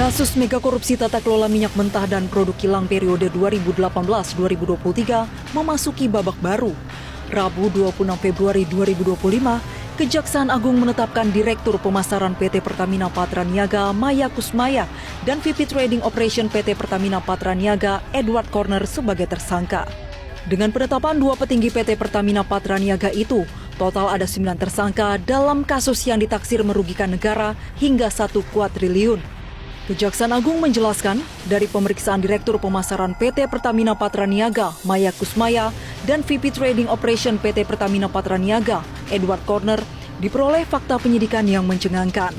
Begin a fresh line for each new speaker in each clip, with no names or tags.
Kasus mega korupsi tata kelola minyak mentah dan produk kilang periode 2018-2023 memasuki babak baru. Rabu 26 Februari 2025, Kejaksaan Agung menetapkan Direktur Pemasaran PT Pertamina Patraniaga Maya Kusmaya dan VP Trading Operation PT Pertamina Patraniaga Edward Corner sebagai tersangka. Dengan penetapan dua petinggi PT Pertamina Patraniaga itu, total ada 9 tersangka dalam kasus yang ditaksir merugikan negara hingga 1 kuadriliun. Kejaksaan Agung menjelaskan, dari pemeriksaan Direktur Pemasaran PT Pertamina Patraniaga Maya Kusmaya dan VP Trading Operation PT Pertamina Patraniaga Edward Corner, diperoleh fakta penyidikan yang mencengangkan.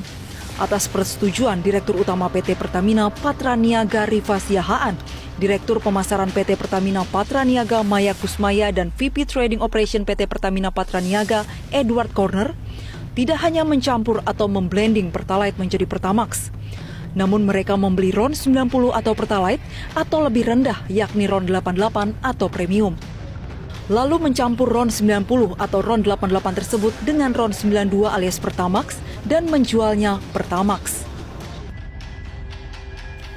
Atas persetujuan Direktur Utama PT Pertamina Patraniaga Rifa Siahaan, Direktur Pemasaran PT Pertamina Patraniaga Maya Kusmaya dan VP Trading Operation PT Pertamina Patraniaga Edward Corner, tidak hanya mencampur atau memblending Pertalite menjadi Pertamax, namun mereka membeli RON 90 atau Pertalite atau lebih rendah yakni RON 88 atau Premium. Lalu mencampur RON 90 atau RON 88 tersebut dengan RON 92 alias Pertamax dan menjualnya Pertamax.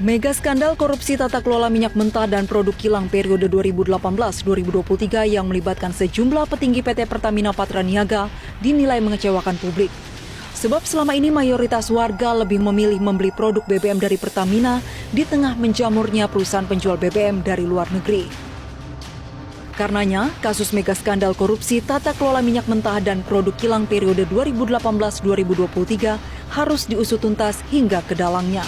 Mega skandal korupsi tata kelola minyak mentah dan produk kilang periode 2018-2023 yang melibatkan sejumlah petinggi PT Pertamina Patraniaga dinilai mengecewakan publik. Sebab selama ini mayoritas warga lebih memilih membeli produk BBM dari Pertamina di tengah menjamurnya perusahaan penjual BBM dari luar negeri. Karenanya, kasus mega skandal korupsi tata kelola minyak mentah dan produk kilang periode 2018-2023 harus diusut tuntas hingga ke dalangnya.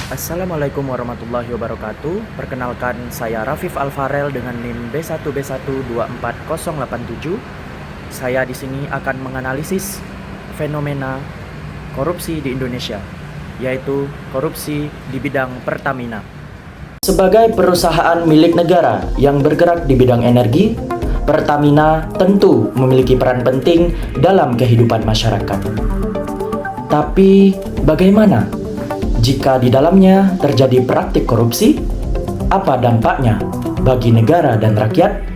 Assalamualaikum warahmatullahi wabarakatuh. Perkenalkan, saya Rafif Alfarel dengan NIM B1B124087. Saya di sini akan menganalisis fenomena korupsi di Indonesia, yaitu korupsi di bidang Pertamina. Sebagai perusahaan milik negara yang bergerak di bidang energi, Pertamina tentu memiliki peran penting dalam kehidupan masyarakat. Tapi bagaimana jika di dalamnya terjadi praktik korupsi? Apa dampaknya bagi negara dan rakyat?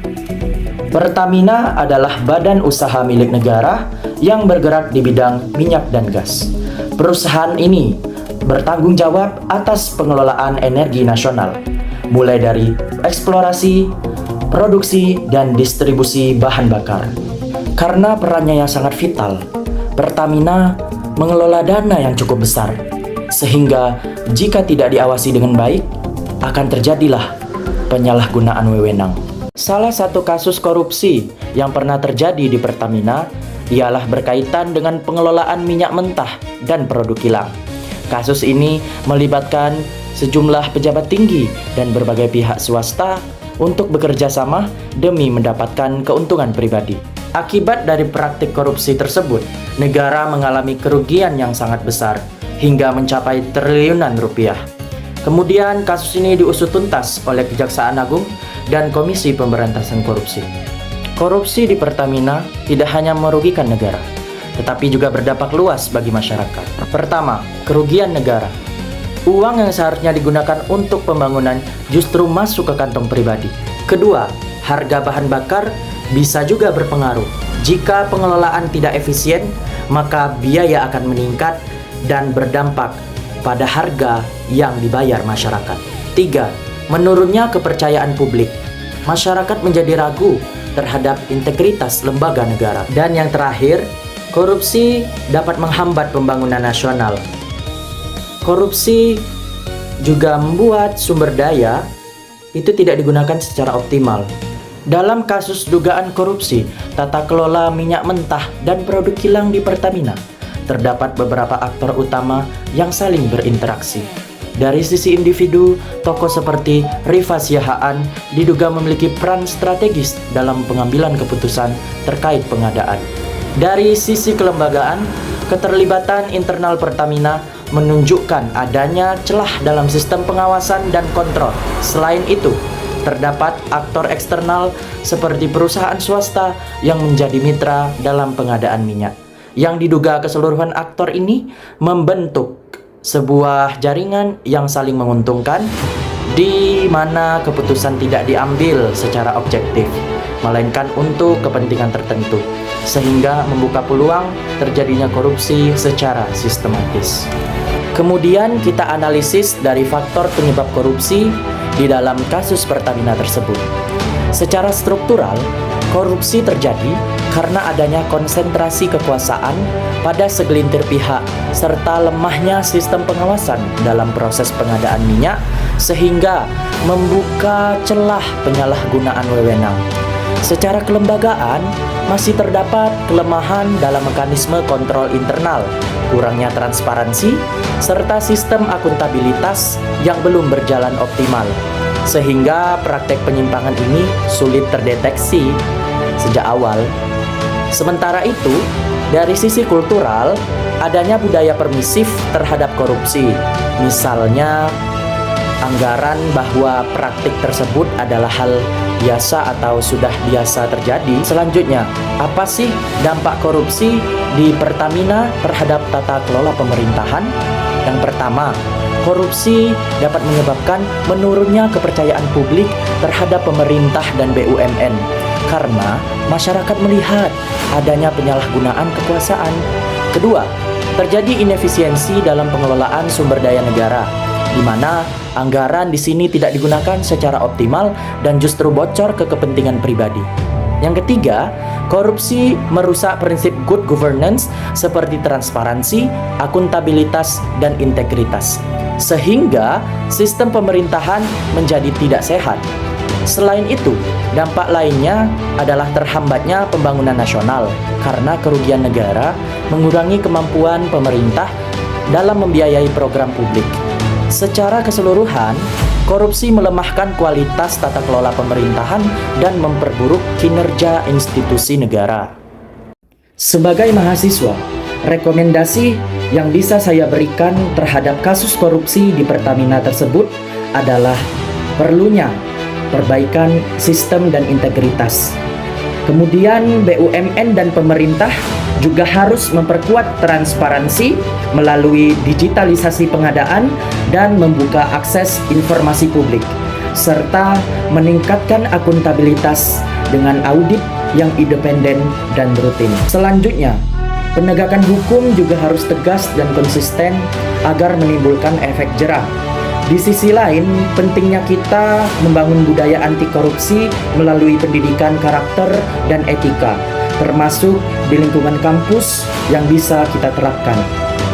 Pertamina adalah badan usaha milik negara yang bergerak di bidang minyak dan gas. Perusahaan ini bertanggung jawab atas pengelolaan energi nasional, mulai dari eksplorasi, produksi, dan distribusi bahan bakar. Karena perannya yang sangat vital, Pertamina mengelola dana yang cukup besar, sehingga jika tidak diawasi dengan baik, akan terjadilah penyalahgunaan wewenang. Salah satu kasus korupsi yang pernah terjadi di Pertamina ialah berkaitan dengan pengelolaan minyak mentah dan produk kilang. Kasus ini melibatkan sejumlah pejabat tinggi dan berbagai pihak swasta untuk bekerja sama demi mendapatkan keuntungan pribadi. Akibat dari praktik korupsi tersebut, negara mengalami kerugian yang sangat besar hingga mencapai triliunan rupiah. Kemudian kasus ini diusut tuntas oleh Kejaksaan Agung dan Komisi Pemberantasan Korupsi. Korupsi di Pertamina tidak hanya merugikan negara, tetapi juga berdampak luas bagi masyarakat. Pertama, kerugian negara. Uang yang seharusnya digunakan untuk pembangunan justru masuk ke kantong pribadi. Kedua, harga bahan bakar bisa juga berpengaruh. Jika pengelolaan tidak efisien, maka biaya akan meningkat dan berdampak pada harga yang dibayar masyarakat. 3. Menurunnya kepercayaan publik. Masyarakat menjadi ragu terhadap integritas lembaga negara. Dan yang terakhir, korupsi dapat menghambat pembangunan nasional. Korupsi juga membuat sumber daya itu tidak digunakan secara optimal. Dalam kasus dugaan korupsi tata kelola minyak mentah dan produk kilang di Pertamina, terdapat beberapa aktor utama yang saling berinteraksi. Dari sisi individu, tokoh seperti Rifa Siahaan diduga memiliki peran strategis dalam pengambilan keputusan terkait pengadaan. Dari sisi kelembagaan, keterlibatan internal Pertamina menunjukkan adanya celah dalam sistem pengawasan dan kontrol. Selain itu, terdapat aktor eksternal seperti perusahaan swasta yang menjadi mitra dalam pengadaan minyak, yang diduga keseluruhan aktor ini membentuk sebuah jaringan yang saling menguntungkan, di mana keputusan tidak diambil secara objektif, melainkan untuk kepentingan tertentu, sehingga membuka peluang terjadinya korupsi secara sistematis. Kemudian kita analisis dari faktor penyebab korupsi di dalam kasus Pertamina tersebut. Secara struktural, korupsi terjadi karena adanya konsentrasi kekuasaan pada segelintir pihak serta lemahnya sistem pengawasan dalam proses pengadaan minyak sehingga membuka celah penyalahgunaan wewenang. Secara kelembagaan, masih terdapat kelemahan dalam mekanisme kontrol internal, kurangnya transparansi, serta sistem akuntabilitas yang belum berjalan optimal, sehingga praktek penyimpangan ini sulit terdeteksi sejak awal. Sementara itu, dari sisi kultural, adanya budaya permisif terhadap korupsi. Misalnya, anggaran bahwa praktik tersebut adalah hal biasa atau sudah biasa terjadi. Selanjutnya, apa sih dampak korupsi di Pertamina terhadap tata kelola pemerintahan? Yang pertama, korupsi dapat menyebabkan menurunnya kepercayaan publik terhadap pemerintah dan BUMN karena masyarakat melihat adanya penyalahgunaan kekuasaan. Kedua, terjadi inefisiensi dalam pengelolaan sumber daya negara, di mana anggaran di sini tidak digunakan secara optimal dan justru bocor ke kepentingan pribadi. Yang ketiga, korupsi merusak prinsip good governance seperti transparansi, akuntabilitas, dan integritas, sehingga sistem pemerintahan menjadi tidak sehat. Selain itu, dampak lainnya adalah terhambatnya pembangunan nasional karena kerugian negara mengurangi kemampuan pemerintah dalam membiayai program publik. Secara keseluruhan, korupsi melemahkan kualitas tata kelola pemerintahan dan memperburuk kinerja institusi negara. Sebagai mahasiswa, rekomendasi yang bisa saya berikan terhadap kasus korupsi di Pertamina tersebut adalah perlunya perbaikan sistem dan integritas. Kemudian BUMN dan pemerintah juga harus memperkuat transparansi melalui digitalisasi pengadaan dan membuka akses informasi publik, serta meningkatkan akuntabilitas dengan audit yang independen dan rutin. Selanjutnya, penegakan hukum juga harus tegas dan konsisten agar menimbulkan efek jerah. Di sisi lain, pentingnya kita membangun budaya anti korupsi melalui pendidikan karakter dan etika, termasuk di lingkungan kampus yang bisa kita terapkan.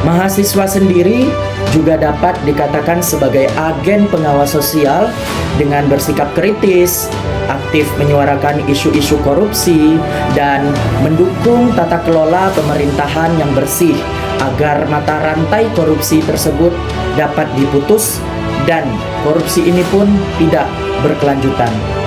Mahasiswa sendiri juga dapat dikatakan sebagai agen pengawas sosial dengan bersikap kritis, aktif menyuarakan isu-isu korupsi, dan mendukung tata kelola pemerintahan yang bersih agar mata rantai korupsi tersebut dapat diputus dan korupsi ini pun tidak berkelanjutan.